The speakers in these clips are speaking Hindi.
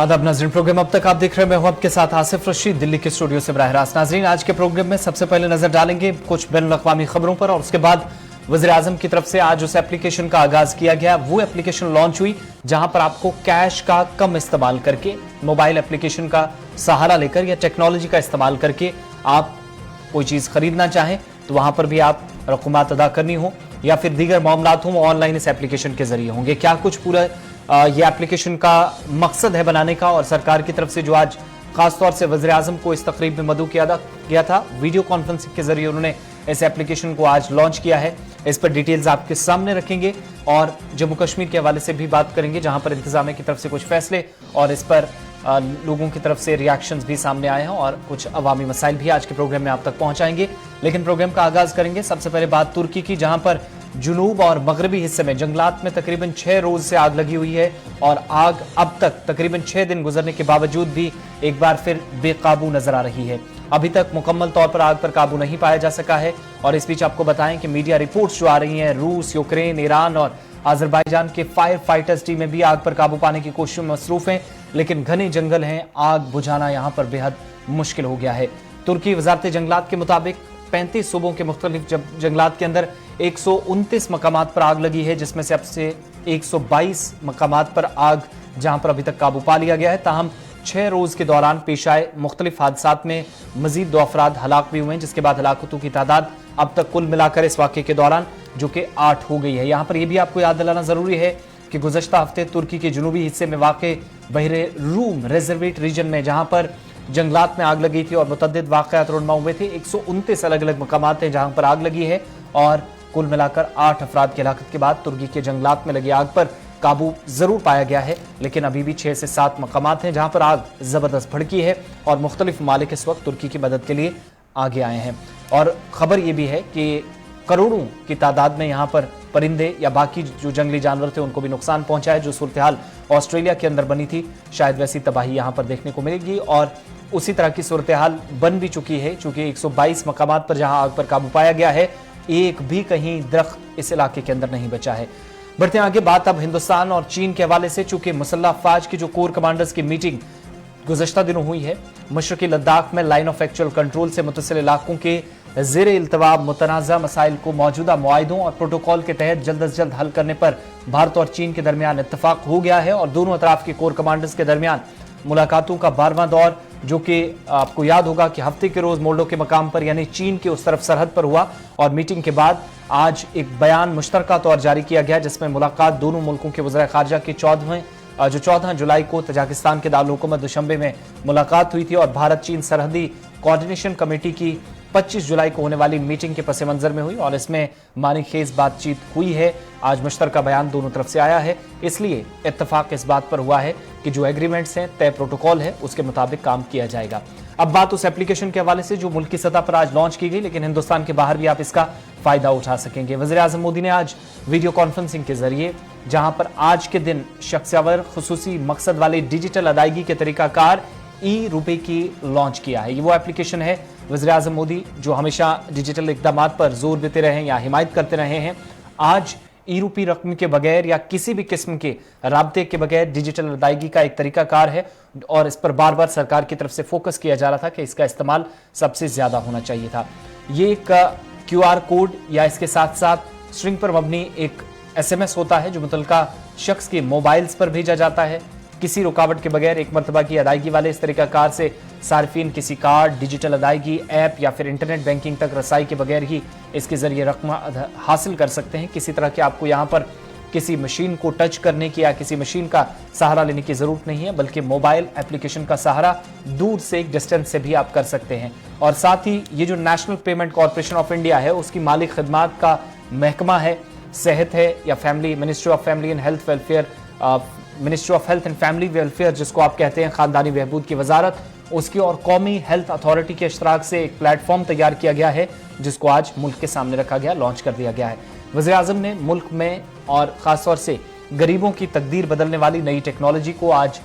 आदाब नाज़रीन, प्रोग्राम अब तक आप देख रहे हैं। मैं हूं आपके साथ आसिफ रशीद, दिल्ली के स्टूडियो से बराह रास्त। नाज़रीन, आज के प्रोग्राम में सबसे पहले नजर डालेंगे कुछ बैनुल-अक़वामी खबरों पर और उसके बाद वज़ीर आज़म की तरफ से आज उस एप्लीकेशन का आगाज किया गया। वो एप्लीकेशन लॉन्च हुई जहां पर आपको कैश का कम इस्तेमाल करके, मोबाइल एप्लीकेशन का सहारा लेकर या टेक्नोलॉजी का इस्तेमाल करके आप कोई चीज खरीदना चाहें तो वहां पर भी आप रकूमात अदा करनी हो या फिर दीगर मामलात हों, ऑनलाइन इस एप्लीकेशन के जरिए होंगे। क्या कुछ पूरा ये एप्लीकेशन का मकसद है बनाने का, और सरकार की तरफ से जो आज खासतौर से वज़ीर आज़म को इस तकरीब में मदऊ किया था, वीडियो कॉन्फ्रेंसिंग के जरिए उन्होंने इस एप्लीकेशन को आज लॉन्च किया है। इस पर डिटेल्स आपके सामने रखेंगे और जम्मू कश्मीर के हवाले से भी बात करेंगे जहां पर इंतजामिया की तरफ से कुछ फैसले और इस पर लोगों की तरफ से रिएक्शंस भी सामने आए हैं और कुछ अवामी मसाइल भी आज के प्रोग्राम में आप तक पहुंचाएंगे। लेकिन प्रोग्राम का आगाज करेंगे सबसे पहले बात तुर्की की, जहां पर जुनूब और मगरबी हिस्से में जंगलात में तकरीबन 6 रोज से आग लगी हुई है और आग अब तक तकरीबन 6 दिन गुजरने के बावजूद भी एक बार फिर बेकाबू नजर आ रही है। अभी तक मुकम्मल तौर पर आग पर काबू नहीं पाया जा सका है। और इस बीच आपको बताएं कि मीडिया रिपोर्ट्स जो आ रही हैं, रूस, यूक्रेन, ईरान और अजरबैजान के फायर फाइटर्स टीमें भी आग पर काबू पाने की कोशिशों में मसरूफ हैं, लेकिन घने जंगल हैं, आग बुझाना यहां पर बेहद मुश्किल हो गया है। तुर्की वजारत जंगलात के मुताबिक 35 सूबों के मुख्तलिफ जंगलात के अंदर 129 मकामात पर आग लगी है, जिसमें से अब से 122 मकामात पर आग जहां पर अभी तक काबू पा लिया गया है। ताहम 6 रोज के दौरान पेश आए मुख्तलिफ हादसात में मजीद 2 अफराद हलाक भी हुए हैं, जिसके बाद हलाकतों की तादाद अब तक कुल मिलाकर इस वाक़े के दौरान जो कि 8 हो गई है। यहाँ पर यह भी आपको याद दिलाना जरूरी है कि गुज़श्ता हफ्ते तुर्की के जुनूबी हिस्से में वाक़े बहरे रूम रिजर्वेट रीजन में जहां पर जंगलात में आग लगी थी और मुतअद्दिद वाक़यात रुनमा हुए थे, 129 अलग अलग मकामात हैं जहां पर आग लगी है और कुल मिलाकर 8 अफराद की हलाकत के बाद तुर्की के जंगलात में लगी आग पर काबू जरूर पाया गया है, लेकिन अभी भी 6 से 7 मकामात हैं जहां पर आग जबरदस्त भड़की है और मुख्तलिफ मालिक इस वक्त तुर्की की मदद के लिए आगे आए हैं। और खबर यह भी है कि करोड़ों की तादाद में यहाँ पर परिंदे या बाकी जो जंगली जानवर थे उनको भी नुकसान पहुंचा है। जो सूरत हाल ऑस्ट्रेलिया के अंदर बनी थी, शायद वैसी तबाही यहाँ पर देखने को मिलेगी और उसी तरह की सूरत हाल बन भी चुकी है। चूंकि 122 मकामात पर जहां आग पर काबू पाया गया है, एक भी कहीं दरख्त इस इलाके के अंदर नहीं बचा है। बढ़ते हैं आगे, बात अब हिंदुस्तान और चीन के हवाले से। चूंकि मुसल्लह अफवाज की जो कोर कमांडर्स की मीटिंग गुज़श्ता दिनों हुई है, मशरकी लद्दाख में लाइन ऑफ एक्चुअल कंट्रोल से मुतसिल इलाकों के ज़ेर इल्तवाब मुतनाज़ा मसाइल को मौजूदा मुआहिदों और प्रोटोकॉल के तहत जल्द अज जल्द हल करने पर भारत और चीन के दरमियान इत्तफाक हो गया है और दोनों अतराफ के कोर कमांडर्स के दरमियान मुलाकातों का 12वां दौर, जो कि आपको याद होगा कि हफ्ते के रोज मोल्डो के मकाम पर यानी चीन के उस तरफ सरहद पर हुआ और मीटिंग के बाद आज एक बयान मुश्तरका तौर जारी किया गया, जिसमें मुलाकात दोनों मुल्कों के वज़ीर ख़ारजा की 14 जुलाई को तजाकिस्तान के दारुल हुकूमत दुशंबे में मुलाकात हुई थी और भारत चीन सरहदी कोऑर्डिनेशन कमेटी की 25 जुलाई को होने वाली मीटिंग के पस मंजर में हुई और इसमें मानीखेज बातचीत हुई है। आज मुश्तरका बयान दोनों तरफ से आया है, इसलिए इत्तफाक इस बात पर हुआ है कि जो एग्रीमेंट्स हैं, तय प्रोटोकॉल है, उसके मुताबिक काम किया जाएगा। अब बात उस एप्लीकेशन के हवाले से जो मुल्क की सतह पर आज लॉन्च की गई, लेकिन हिंदुस्तान के बाहर भी आप इसका फायदा उठा सकेंगे। वज़ीर आज़म मोदी ने आज वीडियो कॉन्फ्रेंसिंग के जरिए, जहां पर आज के दिन शख्सियावर खुसूसी मकसद वाले डिजिटल अदायगी के तरीकाकार ई-रुपए की लॉन्च किया है। ये वो एप्लीकेशन है वज़ीर आज़म मोदी जो हमेशा डिजिटल इक़दामात पर जोर देते रहे या हिमायत करते रहे हैं। आज ई-रुपी रकम के बगैर या किसी भी किस्म के राब्ते के बगैर डिजिटल अदायगी का एक तरीकाकार है और इस पर बार बार सरकार की तरफ से फोकस किया जा रहा था कि इसका इस्तेमाल सबसे ज्यादा होना चाहिए था। ये एक QR कोड या इसके साथ साथ स्ट्रिंग पर मबनी एक SMS होता है जो मुतल्लिका शख्स के मोबाइल्स पर भेजा जाता है। किसी रुकावट के बगैर एक मरतबा की अदायगी वाले इस तरीकाकार से सार्फिन किसी कार्ड, डिजिटल अदायगी ऐप या फिर इंटरनेट बैंकिंग तक रसाई के बगैर ही इसके जरिए रकम हासिल कर सकते हैं। किसी तरह के आपको यहाँ पर किसी मशीन को टच करने की या किसी मशीन का सहारा लेने की जरूरत नहीं है, बल्कि मोबाइल एप्लीकेशन का सहारा दूर से एक डिस्टेंस से भी आप कर सकते हैं। और साथ ही ये जो national payment corporation of India है, उसकी मालिक खदमात का महकमा है, सेहत है या family, ministry of family and health welfare, ministry of health and family welfare जिसको आप कहते हैं, खानदानी बहबूद की वजारत, उसकी और कौमी हेल्थ अथॉरिटी के इश्तराक से एक प्लेटफॉर्म तैयार किया गया है जिसको आज मुल्क के सामने रखा गया, लॉन्च कर दिया गया है। वज़ीर आज़म ने मुल्क में और ख़ासतौर से गरीबों की तकदीर बदलने वाली नई टेक्नोलॉजी को आज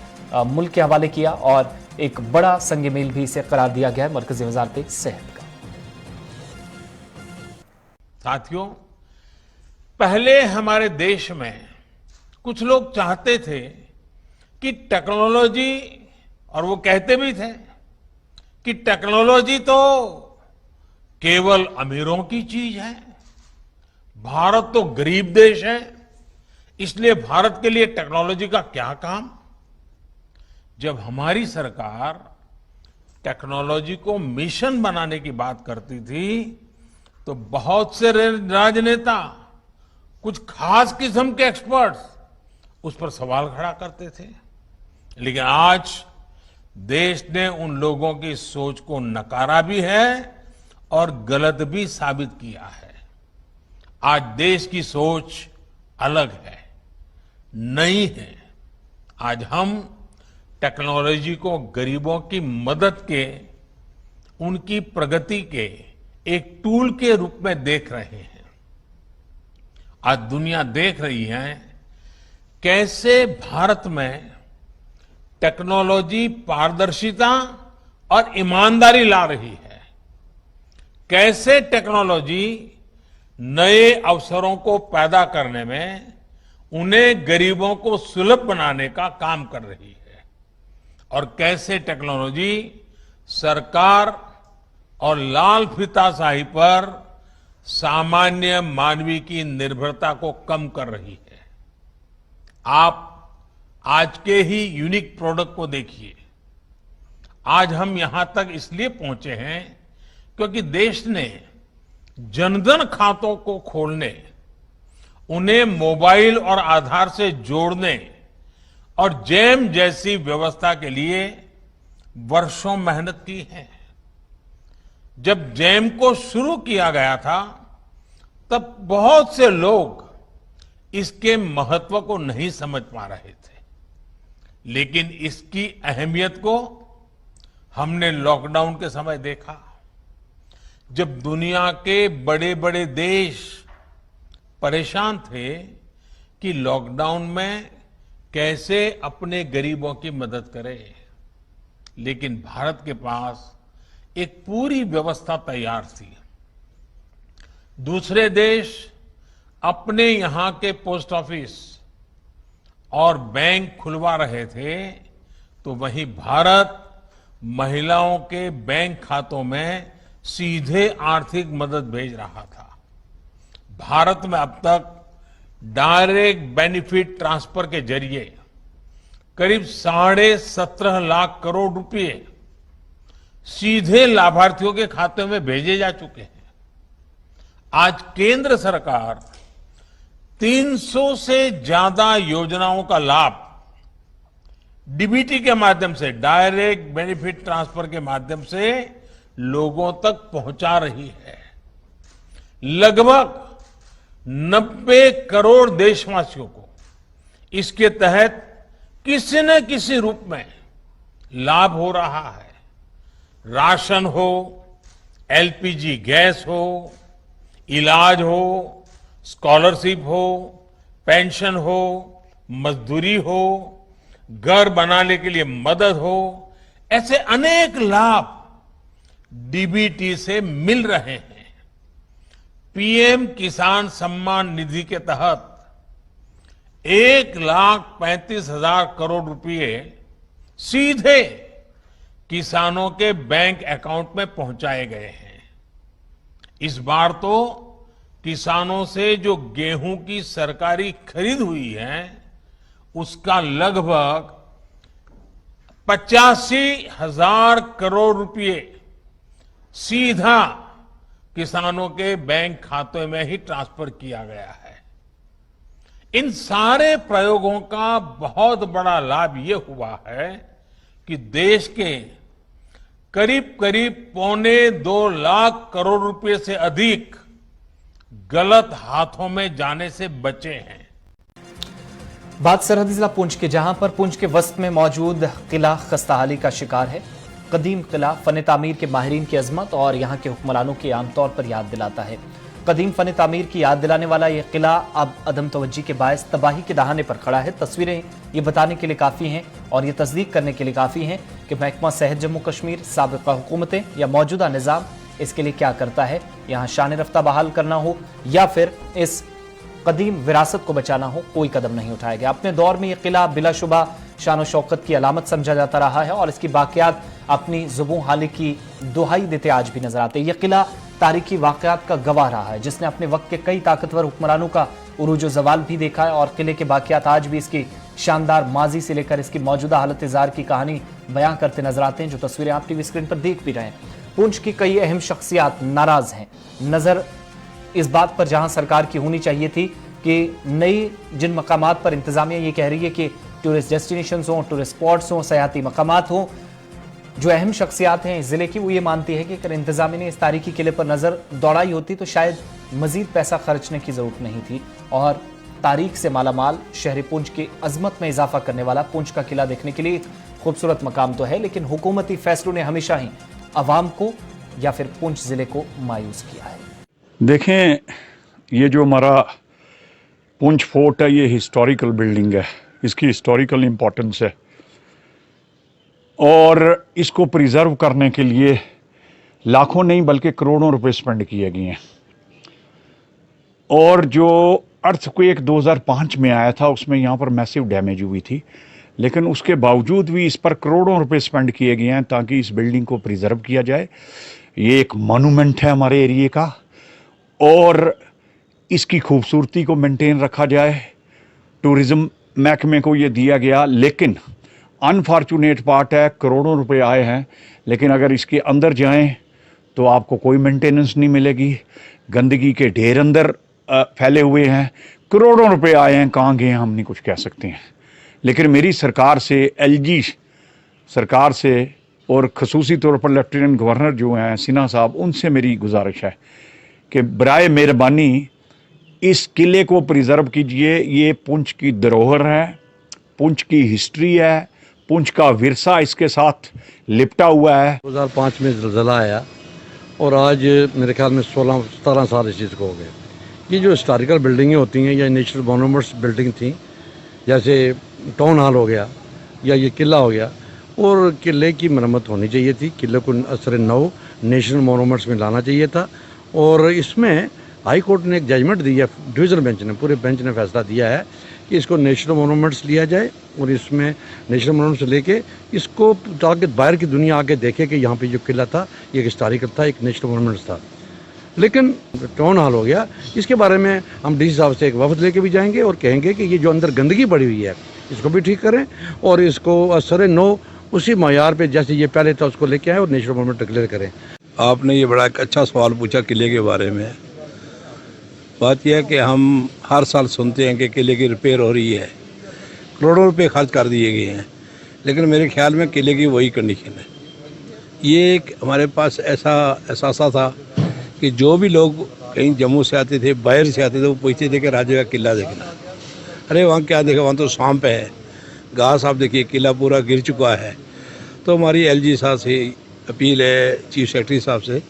मुल्क के हवाले किया और एक बड़ा संग मील भी इसे करार दिया गया है मरकज़ी वज़ारत सेहत का। साथियों, पहले हमारे देश में कुछ लोग चाहते थे कि टेक्नोलॉजी, और वो कहते भी थे कि टेक्नोलॉजी तो केवल अमीरों की चीज है, भारत तो गरीब देश है, इसलिए भारत के लिए टेक्नोलॉजी का क्या काम। जब हमारी सरकार टेक्नोलॉजी को मिशन बनाने की बात करती थी तो बहुत से राजनेता, कुछ खास किस्म के एक्सपर्ट्स उस पर सवाल खड़ा करते थे। लेकिन आज देश ने उन लोगों की सोच को नकारा भी है और गलत भी साबित किया है। आज देश की सोच अलग है, नई है। आज हम टेक्नोलॉजी को गरीबों की मदद के, उनकी प्रगति के एक टूल के रूप में देख रहे हैं। आज दुनिया देख रही है कैसे भारत में टेक्नोलॉजी पारदर्शिता और ईमानदारी ला रही है, कैसे टेक्नोलॉजी नए अवसरों को पैदा करने में, उन्हें गरीबों को सुलभ बनाने का काम कर रही है, और कैसे टेक्नोलॉजी सरकार और लाल फीताशाही पर सामान्य मानवी की निर्भरता को कम कर रही है। आप आज के ही यूनिक प्रोडक्ट को देखिए। आज हम यहां तक इसलिए पहुंचे हैं क्योंकि देश ने जनधन खातों को खोलने, उन्हें मोबाइल और आधार से जोड़ने और जैम जैसी व्यवस्था के लिए वर्षों मेहनत की है। जब जैम को शुरू किया गया था तब बहुत से लोग इसके महत्व को नहीं समझ पा रहे थे, लेकिन इसकी अहमियत को हमने लॉकडाउन के समय देखा। जब दुनिया के बड़े बड़े देश परेशान थे कि लॉकडाउन में कैसे अपने गरीबों की मदद करें, लेकिन भारत के पास एक पूरी व्यवस्था तैयार थी। दूसरे देश अपने यहां के पोस्ट ऑफिस और बैंक खुलवा रहे थे, तो वहीं भारत महिलाओं के बैंक खातों में सीधे आर्थिक मदद भेज रहा था। भारत में अब तक डायरेक्ट बेनिफिट ट्रांसफर के जरिए करीब 17.5 लाख करोड़ रुपए सीधे लाभार्थियों के खाते में भेजे जा चुके हैं। आज केंद्र सरकार 300 से ज्यादा योजनाओं का लाभ डीबीटी के माध्यम से, डायरेक्ट बेनिफिट ट्रांसफर के माध्यम से लोगों तक पहुंचा रही है। लगभग 90 करोड़ देशवासियों को इसके तहत किसी न किसी रूप में लाभ हो रहा है। राशन हो, एलपीजी गैस हो, इलाज हो, स्कॉलरशिप हो, पेंशन हो, मजदूरी हो, घर बनाने के लिए मदद हो, ऐसे अनेक लाभ डीबीटी से मिल रहे हैं। पीएम किसान सम्मान निधि के तहत 1,35,000 करोड़ रुपए सीधे किसानों के बैंक अकाउंट में पहुंचाए गए हैं। इस बार तो किसानों से जो गेहूं की सरकारी खरीद हुई है उसका लगभग 85,000 करोड़ रुपए सीधा किसानों के बैंक खाते में ही ट्रांसफर किया गया है। इन सारे प्रयोगों का बहुत बड़ा लाभ ये हुआ है कि देश के करीब करीब 1.25 लाख करोड़ रुपए से अधिक गलत हाथों में जाने से बचे हैं। बात सरहदी जिला पुंछ के, जहां पर पुंछ के वस्त में मौजूद किला खस्ताहाली का शिकार है। कदीम किला फन तामीर के माहिरीन की अजमत और यहाँ के हुक्मरानों की आमतौर पर याद दिलाता है। कदीम फन तामीर की याद दिलाने वाला यह किला अब अदम तवज्जी के बायस तबाही के दहाने पर खड़ा है। तस्वीरें ये बताने के लिए काफ़ी हैं और ये तस्दीक करने के लिए काफ़ी हैं कि महकमा सेहत जम्मू कश्मीर, साबिक़ा हुकूमतें या मौजूदा निज़ाम इसके लिए क्या करता है। यहाँ शान रफ्ता बहाल करना हो या फिर इस कदीम विरासत को बचाना हो, कोई कदम नहीं उठाया गया। अपने दौर में यह किला बिलाशुबा शान और शौकत की अलामत समझा जाता रहा है और इसकी बाकियात अपनी जुबों हाली की दुहाई देते आज भी नजर आते हैं। यह किला तारीखी वाकयात का गवाह रहा है जिसने अपने वक्त के कई ताकतवर हुक्मरानों का उरूज जवाल भी देखा है और किले के बाकियात आज भी इसकी शानदार माजी से लेकर इसकी मौजूदा हालत जार की कहानी बयां करते नजर आते हैं, जो तस्वीरें आप टीवी स्क्रीन पर देख भी रहे हैं। पुंछ की कई अहम शख्सियात नाराज हैं। नजर इस बात पर जहां सरकार की होनी चाहिए थी कि नई जिन मकामात पर इंतजामिया ये कह रही है कि टूरिस्ट डेस्टिनेशन हो, टूरिस्ट स्पॉट्स हो, सयाती मकामात हो, जो अहम शख्सियात हैं इस जिले की वो ये मानती है कि अगर इंतजामिया ने इस तारीखी किले पर नजर दौड़ाई होती तो शायद मजीद पैसा खर्चने की जरूरत नहीं थी और तारीख से मालामाल शहर पुंछ की अजमत में इजाफा करने वाला पुंछ का किला देखने के लिए खूबसूरत मकाम तो है, लेकिन हुकूमती फैसलों ने हमेशा ही अवाम को या फिर पुंछ जिले को मायूस किया है। देखें, ये जो हमारा पुंछ फोर्ट है ये हिस्टोरिकल बिल्डिंग है, इसकी हिस्टोरिकल इम्पोर्टेंस है और इसको प्रिजर्व करने के लिए लाखों नहीं बल्कि करोड़ों रुपए स्पेंड किए गए हैं। और जो अर्थक्वेक 2005 में आया था उसमें यहाँ पर मैसिव डैमेज हुई थी, लेकिन उसके बावजूद भी इस पर करोड़ों रुपए स्पेंड किए गए हैं ताकि इस बिल्डिंग को प्रिजर्व किया जाए। ये एक मॉन्यूमेंट है हमारे एरिए का और इसकी खूबसूरती को मेंटेन रखा जाए। टूरिज़्म महकमे को ये दिया गया, लेकिन अनफॉर्चुनेट पार्ट है करोड़ों रुपए आए हैं, लेकिन अगर इसके अंदर जाएं तो आपको कोई मेंटेनेंस नहीं मिलेगी। गंदगी के ढेर अंदर फैले हुए हैं, करोड़ों रुपए आए हैं, कहाँ गए हम नहीं कुछ कह सकते हैं। लेकिन मेरी सरकार से, एलजी सरकार से और खसूसी तौर पर लेफ्टिनेंट गवर्नर जो हैं सिन्हा साहब, उनसे मेरी गुजारिश है कि बराए मेहरबानी इस किले को प्रिजर्व कीजिए। ये पुंछ की धरोहर है, पुंछ की हिस्ट्री है, पुंछ का विरसा इसके साथ लिपटा हुआ है। 2005 में ज़लज़ला आया और आज मेरे ख्याल में 16-17 साल इस चीज़ को हो गए। ये जो हिस्टोरिकल बिल्डिंगें होती हैं या नेशनल मॉन्यूमेंट्स बिल्डिंग थी, जैसे टाउन हॉल हो गया या ये किला हो गया, और किले की मरम्मत होनी चाहिए थी। किले को असर नौ नेशनल मॉन्यूमेंट्स में लाना चाहिए था और इसमें हाई कोर्ट ने एक जजमेंट दी है, डिवीज़न बेंच ने, पूरे बेंच ने फैसला दिया है कि इसको नेशनल मॉन्यूमेंट्स लिया जाए और इसमें नेशनल मॉन्यूमेंट्स लेके इसको ताकि बाहर की दुनिया आके देखे कि यहाँ पे जो किला था ये एक हिस्टोरिकल था, एक नेशनल मॉन्यूमेंट्स था। लेकिन टाउन हॉल हो गया, इसके बारे में हम डीसी साहब से एक वफद लेके भी जाएंगे और कहेंगे कि ये जो अंदर गंदगी पड़ी हुई है इसको भी ठीक करें और इसको असर नो उसी मयार पे जैसे ये पहले था उसको लेके आए और नेशनल मॉन्यूमेंट डिक्लेयर करें। आपने ये बड़ा एक अच्छा सवाल पूछा किले के बारे में। बात यह है कि हम हर साल सुनते हैं कि किले की रिपेयर हो रही है, करोड़ों रुपए खर्च कर दिए गए हैं, लेकिन मेरे ख्याल में किले की वही कंडीशन है। ये एक हमारे पास ऐसा एहसास था कि जो भी लोग कहीं जम्मू से आते थे, बाहर से आते थे, वो पूछते थे कि राजा का किला देखना। अरे वहाँ क्या देखा, वहाँ तो सांप है, घास आप देखिए, किला पूरा गिर चुका है। तो हमारी एलजी साहब से अपील है, चीफ सेक्रेटरी साहब से,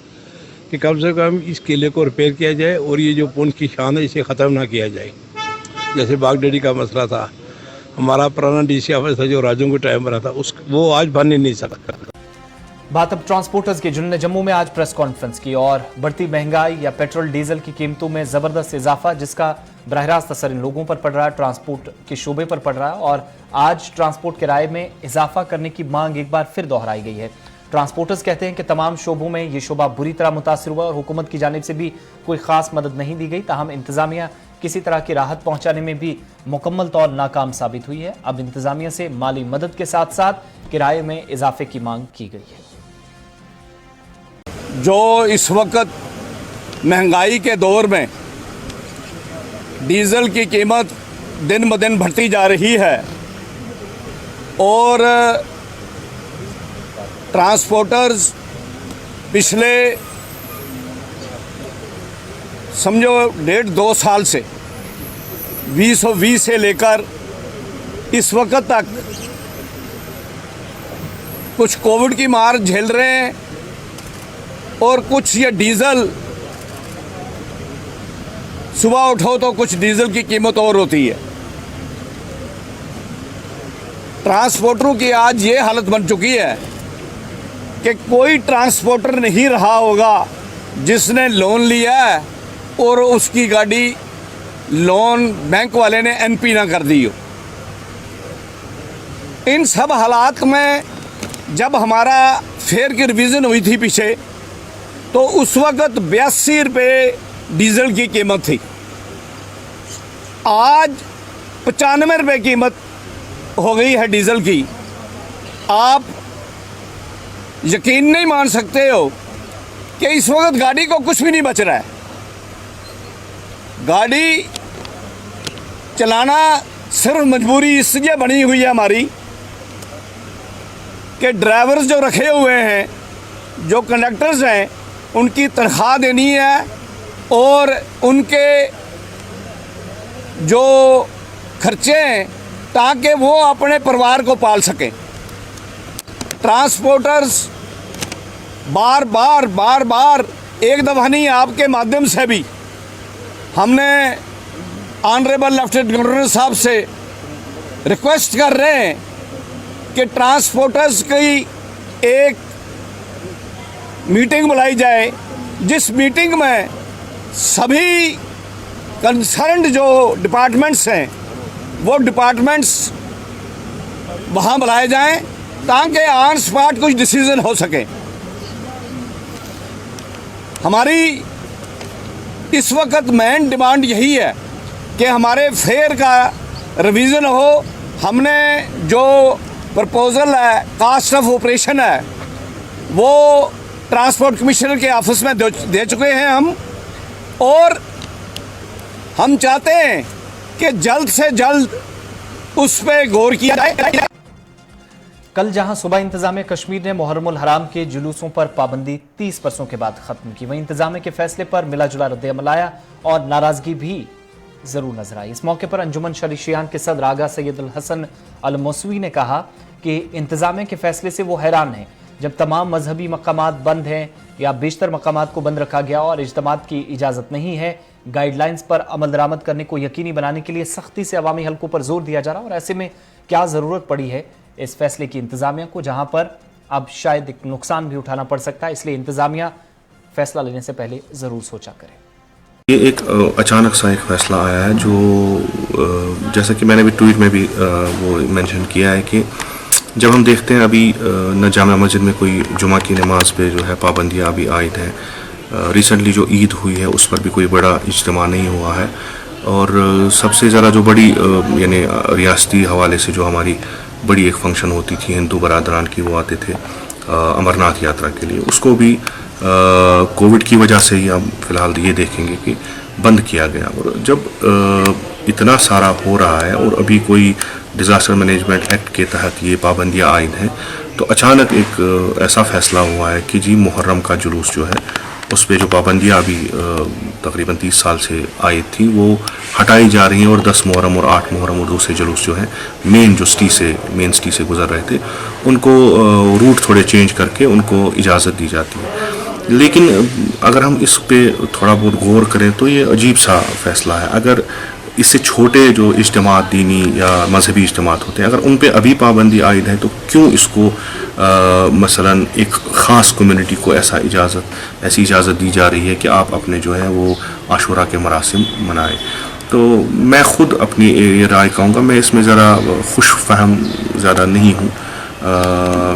कि कम से कम इस किले को रिपेयर किया जाए और ये जो पुंछ की शान है इसे ख़त्म ना किया जाए। जैसे बागडडी का मसला था, हमारा पुराना डीसी ऑफिस था जो राजों के टाइम बना था, वो आज बन ही नहीं सकता। बात अब ट्रांसपोर्टर्स की, जिन्होंने जम्मू में आज प्रेस कॉन्फ्रेंस की और बढ़ती महंगाई या पेट्रोल डीजल की कीमतों में जबरदस्त इजाफा जिसका बराह रास्त असर इन लोगों पर पड़ रहा है, ट्रांसपोर्ट के शोबे पर पड़ रहा है और आज ट्रांसपोर्ट किराए में इजाफा करने की मांग एक बार फिर दोहराई गई है। ट्रांसपोर्टर्स कहते हैं कि तमाम शोबों में ये शोबा बुरी तरह मुतासिर हुआ और हुकूमत की जानिब से भी कोई खास मदद नहीं दी गई। ताहम इंतजामिया किसी तरह की राहत पहुंचाने में भी मुकम्मल तौर नाकाम साबित हुई है। अब इंतजामिया से माली मदद के साथ साथ किराए में इजाफे की मांग की गई है। जो इस वक्त महंगाई के दौर में डीजल की कीमत दिन ब दिन बढ़ती जा रही है और ट्रांसपोर्टर्स पिछले समझो 1.5-2 साल से 2020 से लेकर इस वक्त तक कुछ कोविड की मार झेल रहे हैं और कुछ ये डीजल, सुबह उठो तो कुछ डीजल की कीमत और होती है। ट्रांसपोर्टरों की आज ये हालत बन चुकी है कि कोई ट्रांसपोर्टर नहीं रहा होगा जिसने लोन लिया है और उसकी गाड़ी लोन बैंक वाले ने एनपी ना कर दी हो। इन सब हालात में जब हमारा फेयर की रिवीजन हुई थी पीछे, तो उस वक्त 82 रुपये डीजल की कीमत थी। आज 95 रुपये कीमत हो गई है डीजल की। आप यकीन नहीं मान सकते हो कि इस वक्त गाड़ी को कुछ भी नहीं बच रहा है। गाड़ी चलाना सिर्फ मजबूरी इसलिए बनी हुई है हमारी कि ड्राइवर्स जो रखे हुए हैं, जो कंडक्टर्स हैं, उनकी तनख्वाह देनी है और उनके जो खर्चे हैं ताकि वो अपने परिवार को पाल सकें। ट्रांसपोर्टर्स बार बार एक दफ़ा नहीं, आपके माध्यम से भी हमने ऑनरेबल लेफ्टिनेंट गवर्नर साहब से रिक्वेस्ट कर रहे हैं कि ट्रांसपोर्टर्स की एक मीटिंग बुलाई जाए, जिस मीटिंग में सभी कंसर्न्ड जो डिपार्टमेंट्स हैं वो डिपार्टमेंट्स वहाँ बुलाए जाएं ताकि ऑन स्पॉट कुछ डिसीजन हो सके। हमारी इस वक्त मेन डिमांड यही है कि हमारे फेयर का रिवीजन हो। हमने जो प्रपोजल है, कास्ट ऑफ ऑपरेशन है, वो ट्रांसपोर्ट कमिश्नर के ऑफिस में दे चुके हैं हम, और हम चाहते हैं कि जल्द से जल्द उस पर गौर किया जाए। कल जहां सुबह इंतजामिया कश्मीर ने मुहर्रमुल हराम के जुलूसों पर पाबंदी 30 बरसों के बाद खत्म की, वहीं इंतजामिया के फैसले पर मिला जुला रद्द-ए-अमल आया और नाराजगी भी जरूर नजर आई। इस मौके पर अंजुमन शरीशियान के सदर आगा सैयद अल हसन अल मौसवी ने कहा कि इंतजामिया के फैसले से वो हैरान हैं। जब तमाम मजहबी मकामात बंद हैं या बेशतर मकामात को बंद रखा गया और इज्तिमात की इजाजत नहीं है, गाइडलाइंस पर अमल दरामद करने को यकीनी बनाने के लिए सख्ती से अवामी हलकों पर जोर दिया जा रहा, और ऐसे में क्या जरूरत पड़ी है इस फैसले की इंतजामिया को, जहां पर अब शायद एक नुकसान भी उठाना पड़ सकता है। इसलिए इंतजामिया फैसला लेने से पहले जरूर सोचा करे। ये एक अचानक सा एक फैसला आया है जो जैसा कि मैंने भी ट्वीट में भी वो मेंशन किया है कि जब हम देखते हैं अभी न जामा मस्जिद में कोई जुमा की नमाज पे जो है पाबंदियाँ अभी आयद हैं, रिसेंटली जो ईद हुई है उस पर भी कोई बड़ा इज्तिमा नहीं हुआ है, और सबसे ज़्यादा जो बड़ी यानी रियासती हवाले से जो हमारी बड़ी एक फंक्शन होती थी हिंदू बरादरान की, वो आते थे अमरनाथ यात्रा के लिए, उसको भी कोविड की वजह से ही हम फिलहाल ये देखेंगे कि बंद किया गया। और जब इतना सारा हो रहा है और अभी कोई डिज़ास्टर मैनेजमेंट एक्ट के तहत ये पाबंदियाँ आयद हैं, तो अचानक एक ऐसा फैसला हुआ है कि जी मुहर्रम का जुलूस जो है उस पर जो पाबंदियाँ अभी तकरीबन 30 साल से आयद थी वो हटाई जा रही हैं, और 10 मुहर्रम और 8 मुहर्रम और दूसरे जुलूस जो हैं मेन सिटी से गुजर रहे थे, उनको रूट थोड़े चेंज करके उनको इजाज़त दी जाती है। लेकिन अगर हम इस पे थोड़ा बहुत गौर करें तो ये अजीब सा फैसला है। अगर इससे छोटे जो इज्तिमात दीनी या मजहबी इज्तिमात होते हैं, अगर उन पे अभी पाबंदी आयद है, तो क्यों इसको मसलन एक ख़ास कम्युनिटी को ऐसी इजाज़त दी जा रही है कि आप अपने जो है वो आशूरा के मरासिम मनाएं। तो मैं ख़ुद अपनी ये राय कहूँगा, मैं इसमें ज़रा खुश फहम ज़्यादा नहीं हूँ,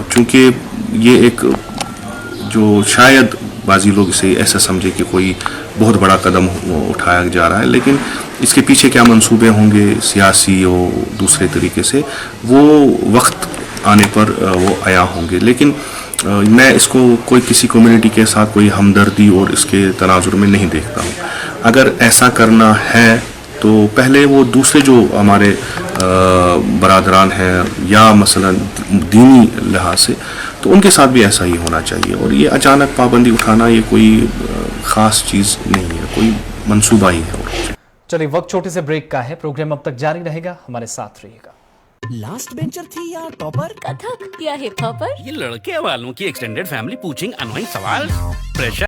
चूँकि ये एक जो शायद बाज़ी लोग इसे ऐसा समझे कि कोई बहुत बड़ा कदम उठाया जा रहा है, लेकिन इसके पीछे क्या मंसूबे होंगे सियासी और दूसरे तरीके से, वो वक्त आने पर वो आया होंगे। लेकिन मैं इसको कोई किसी कम्युनिटी के साथ कोई हमदर्दी और इसके तनाजुर में नहीं देखता हूँ। अगर ऐसा करना है तो पहले वो दूसरे जो हमारे बरादरान हैं या मसलन दीनी लिहाज से, तो उनके साथ भी ऐसा ही होना चाहिए। और ये अचानक पाबंदी उठाना ये कोई ख़ास चीज़ नहीं है, कोई मंसूबा ही है। चलिए वक्त छोटे से ब्रेक का है, प्रोग्राम अब तक जारी रहेगा, हमारे साथ रहिएगा। लास्ट बेंचर थी या टॉपर, कथक या हिप हॉपर, ये लड़के वालों की एक्सटेंडेड फैमिली पूछेंगे अनोइंग सवाल, प्रेशर